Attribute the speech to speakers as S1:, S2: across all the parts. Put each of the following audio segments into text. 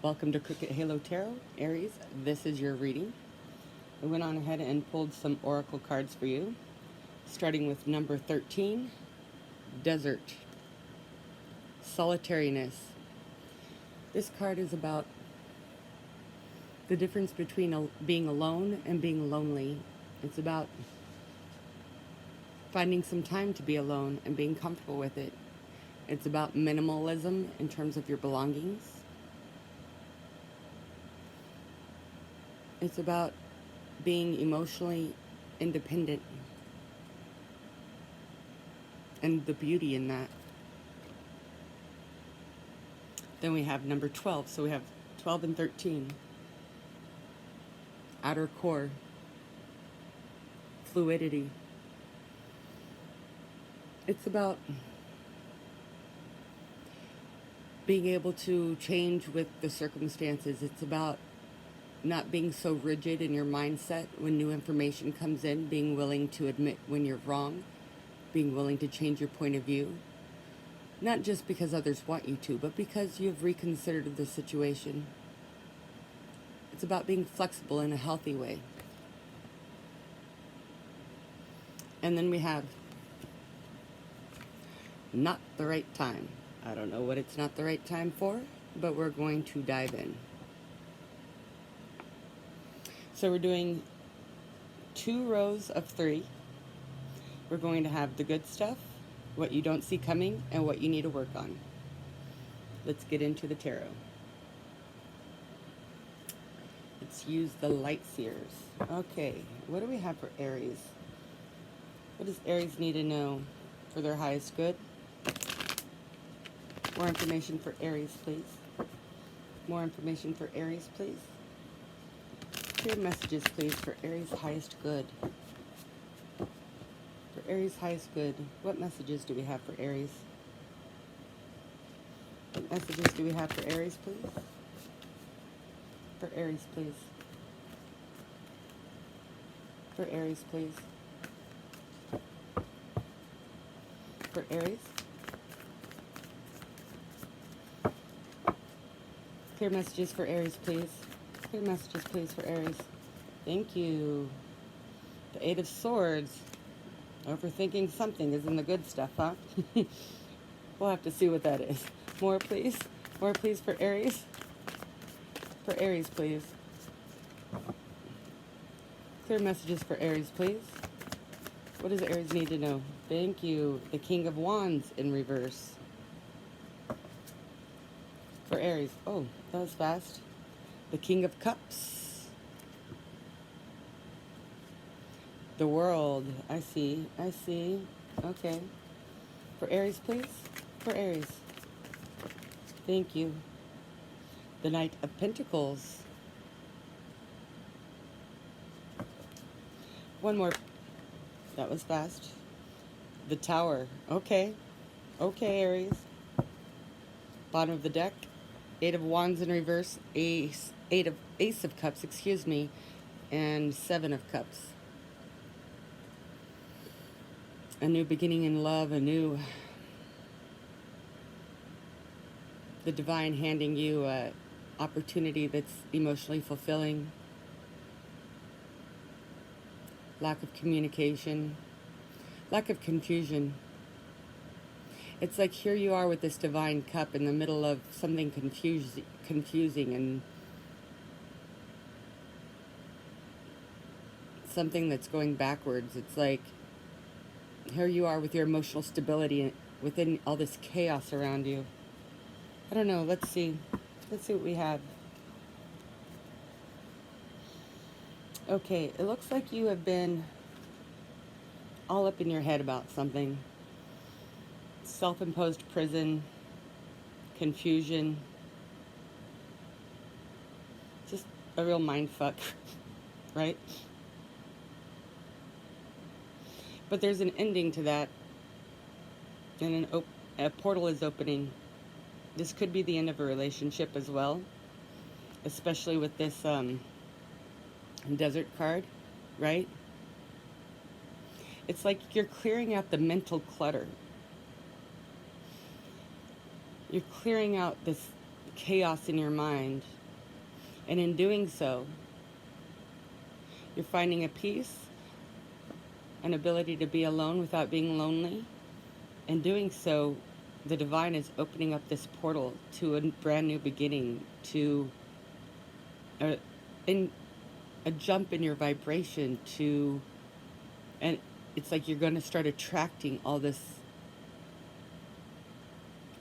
S1: Welcome to Cricket Halo Tarot, Aries. This is your reading. I went on ahead and pulled some oracle cards for you, starting with number 13, Desert, Solitariness. This card is about the difference between being alone and being lonely. It's about finding some time to be alone and being comfortable with it. It's about minimalism in terms of your belongings. It's about being emotionally independent and the beauty in that. Then we have number 12. So we have 12 and 13. Outer core. Fluidity. It's about being able to change with the circumstances. It's about not being so rigid in your mindset when new information comes in, being willing to admit when you're wrong, being willing to change your point of view, not just because others want you to, but because you've reconsidered the situation. It's about being flexible in a healthy way. And then we have not the right time. I don't know what it's not the right time for, but we're going to dive in. So we're doing 2 rows of 3. We're going to have the good stuff, what you don't see coming, and what you need to work on. Let's get into the tarot. Let's use the light seers. Okay, what do we have for Aries? What does Aries need to know for their highest good? More information for Aries, please. More information for Aries, please. Clear messages, please, for Aries' highest good. For Aries' highest good, what messages do we have for Aries? What messages do we have for Aries, please? For Aries, please. For Aries, please. For Aries. Clear messages for Aries, please. Clear messages, please, for Aries. Thank you. The 8 of Swords. Overthinking something isn't the good stuff, huh? We'll have to see what that is. More, please. More, please, for Aries. For Aries, please. Clear messages for Aries, please. What does Aries need to know? Thank you. The King of Wands in reverse. For Aries. Oh, that was fast. The King of Cups. The World. I see. I see. Okay. For Aries, please. For Aries. Thank you. The Knight of Pentacles. One more. That was fast. The Tower. Okay. Okay, Aries. Bottom of the deck. 8 of Wands in reverse. Ace of Cups, excuse me. And 7 of Cups. A new beginning in love. The divine handing you an opportunity that's emotionally fulfilling. Lack of communication. Lack of confusion. It's like here you are with this divine cup in the middle of something confusing and something that's going backwards. It's like here you are with your emotional stability within all this chaos around you. I don't know. Let's see. Let's see what we have. Okay, it looks like you have been all up in your head about something. Self-imposed prison, confusion, just a real mind fuck, right? But there's an ending to that, and a portal is opening. This could be the end of a relationship as well, especially with this desert card, right? It's like you're clearing out the mental clutter. You're clearing out this chaos in your mind. And in doing so, you're finding a peace, an ability to be alone without being lonely. In doing so, the divine is opening up this portal to a brand new beginning, to a, in, a jump in your vibration, to, and it's like you're going to start attracting all this,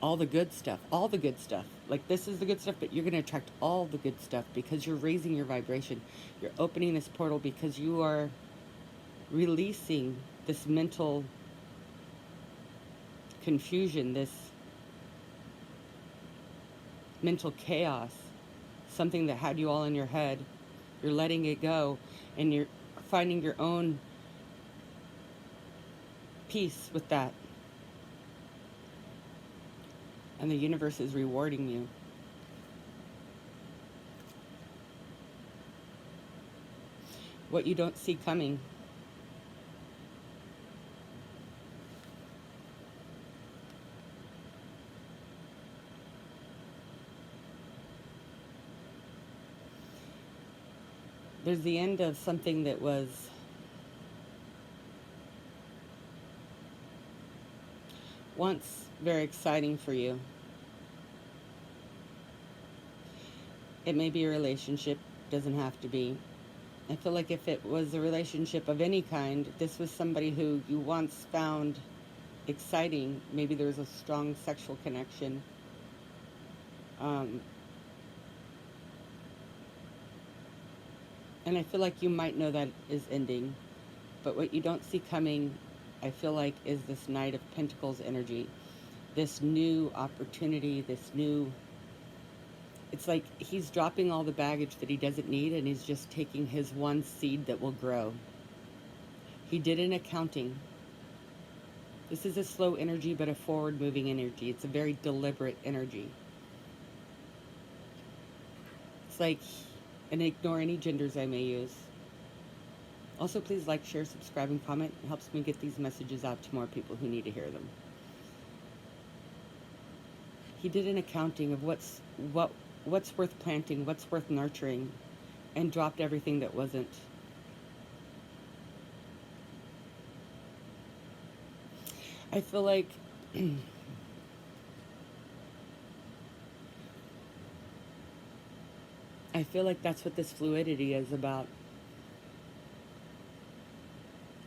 S1: all the good stuff, all the good stuff. Like, this is the good stuff, but you're going to attract all the good stuff because you're raising your vibration. You're opening this portal because you are releasing this mental confusion, this mental chaos, something that had you all in your head. You're letting it go, and you're finding your own peace with that. And the universe is rewarding you. What you don't see coming. There's the end of something that was once very exciting for you. It may be a relationship, doesn't have to be. I feel like if it was a relationship of any kind, this was somebody who you once found exciting. Maybe there was a strong sexual connection. And I feel like you might know that is ending. But what you don't see coming, I feel like, is this Knight of Pentacles energy. This new opportunity, this new... It's like he's dropping all the baggage that he doesn't need, and he's just taking his one seed that will grow. He did an accounting. This is a slow energy, but a forward-moving energy. It's a very deliberate energy. It's like, and ignore any genders I may use. Also, please like, share, subscribe, and comment. It helps me get these messages out to more people who need to hear them. He did an accounting of what's worth planting, what's worth nurturing, and dropped everything that wasn't. I feel like that's what this fluidity is about.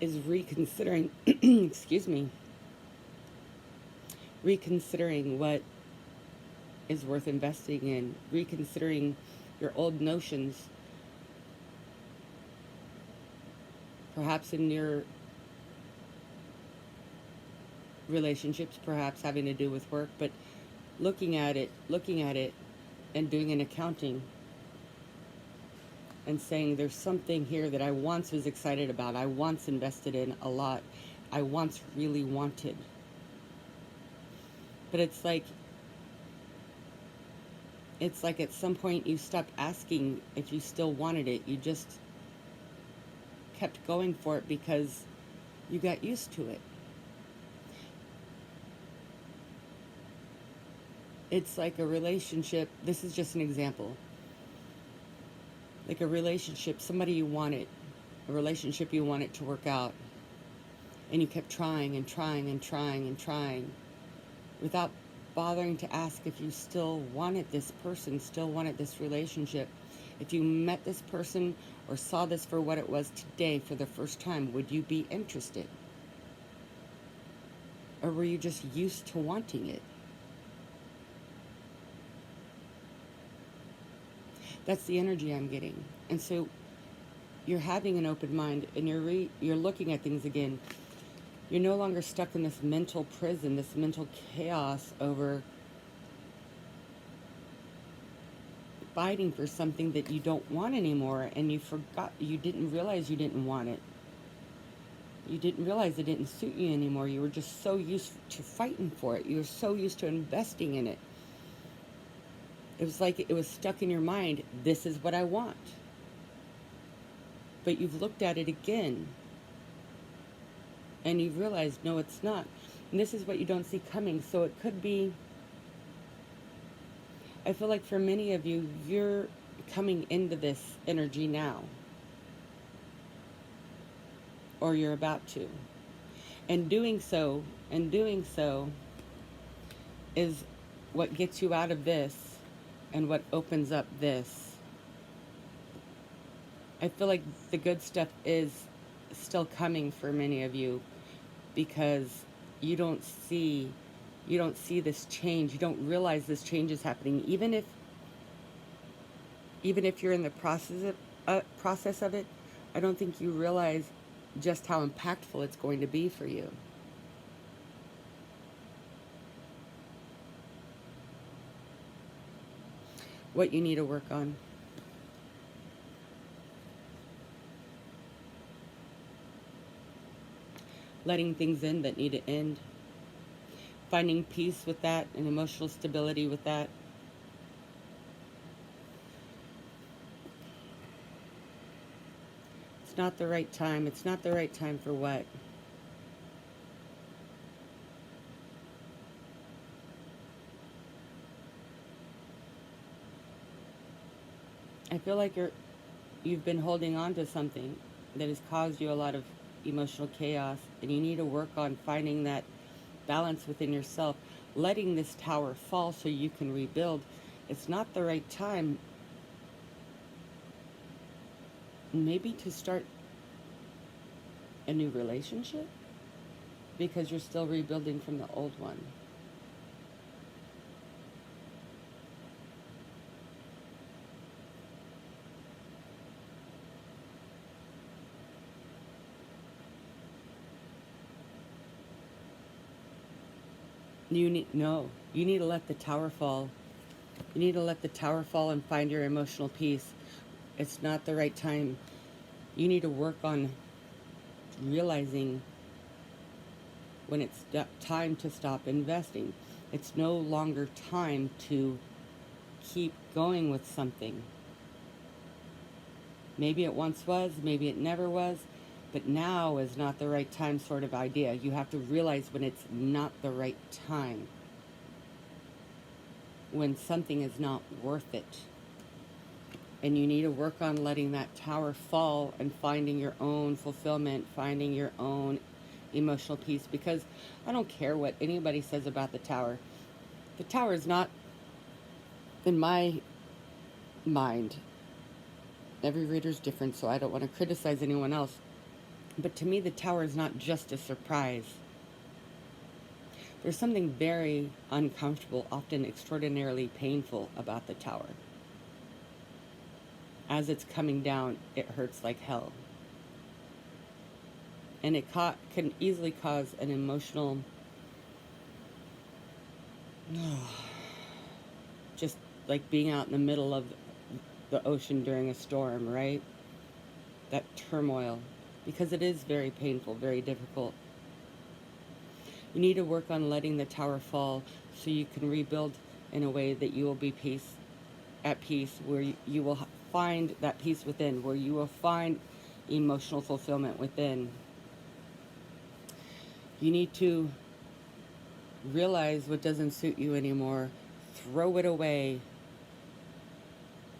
S1: Is reconsidering, excuse me, reconsidering what is worth investing in, reconsidering your old notions, perhaps in your relationships, perhaps having to do with work, but looking at it and doing an accounting and saying, there's something here that I once was excited about, I once invested in a lot, I once really wanted. But it's like at some point you stopped asking if you still wanted it. You just kept going for it because you got used to it. It's like a relationship. This is just an example. Like a relationship, somebody you wanted, a relationship you wanted to work out, and you kept trying and trying and trying and trying without bothering to ask if you still wanted this person, still wanted this relationship. If you met this person or saw this for what it was today for the first time, would you be interested? Or were you just used to wanting it? That's the energy I'm getting. And so you're having an open mind, and you're looking at things again. You're no longer stuck in this mental prison, this mental chaos over fighting for something that you don't want anymore, and you didn't realize you didn't want it. You didn't realize it didn't suit you anymore. You were just so used to fighting for it. You were so used to investing in it. It was like it was stuck in your mind. This is what I want. But you've looked at it again, and you've realized, no, it's not. And this is what you don't see coming. So it could be I feel like for many of you, you're coming into this energy now, or you're about to. And doing so is what gets you out of this and what opens up this. I feel like the good stuff is still coming for many of you because you don't see you don't see this change. You don't realize this change is happening even if you're in the process of it. I don't think you realize just how impactful it's going to be for you. What you need to work on. Letting things in that need to end. Finding peace with that and emotional stability with that. It's not the right time. It's not the right time for what? I feel like you've been holding on to something that has caused you a lot of emotional chaos, and you need to work on finding that balance within yourself, letting this tower fall so you can rebuild. It's not the right time, maybe, to start a new relationship because you're still rebuilding from the old one. You need to let the tower fall. You need to let the tower fall and find your emotional peace. It's not the right time. You need to work on realizing when it's time to stop investing. It's no longer time to keep going with something. Maybe it once was, maybe it never was, but now is not the right time sort of idea. You have to realize when it's not the right time, when something is not worth it. And you need to work on letting that tower fall and finding your own fulfillment, finding your own emotional peace. Because I don't care what anybody says about the tower. The tower is not, in my mind, every reader's different, so I don't want to criticize anyone else. But to me, the tower is not just a surprise. There's something very uncomfortable, often extraordinarily painful about the tower. As it's coming down, it hurts like hell. And it can easily cause an emotional, just like being out in the middle of the ocean during a storm, right? That turmoil, because it is very painful, very difficult. You need to work on letting the tower fall so you can rebuild in a way that you will be at peace, where you will find that peace within, where you will find emotional fulfillment within. You need to realize what doesn't suit you anymore, throw it away,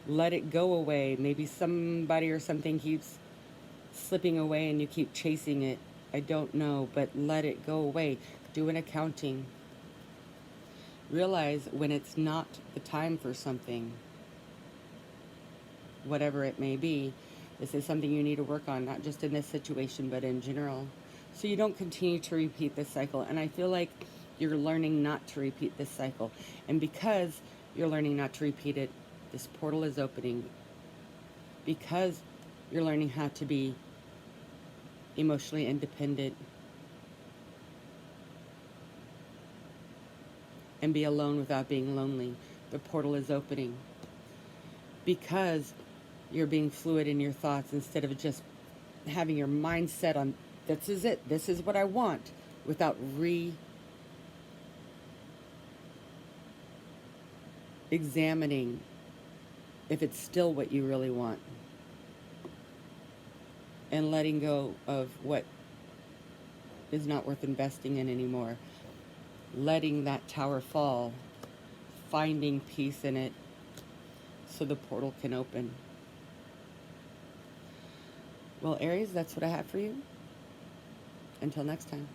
S1: let it go away. Maybe somebody or something keeps slipping away and you keep chasing it. I don't know, but let it go away. Do an accounting. Realize when it's not the time for something, whatever it may be. This is something you need to work on, not just in this situation, but in general. So you don't continue to repeat this cycle. And I feel like you're learning not to repeat this cycle. And because you're learning not to repeat it, this portal is opening. Because you're learning how to be emotionally independent and be alone without being lonely, the portal is opening. Because you're being fluid in your thoughts instead of just having your mind set on this is it, this is what I want, without examining if it's still what you really want, and letting go of what is not worth investing in anymore. Letting that tower fall, finding peace in it so the portal can open. Well, Aries, that's what I have for you. Until next time.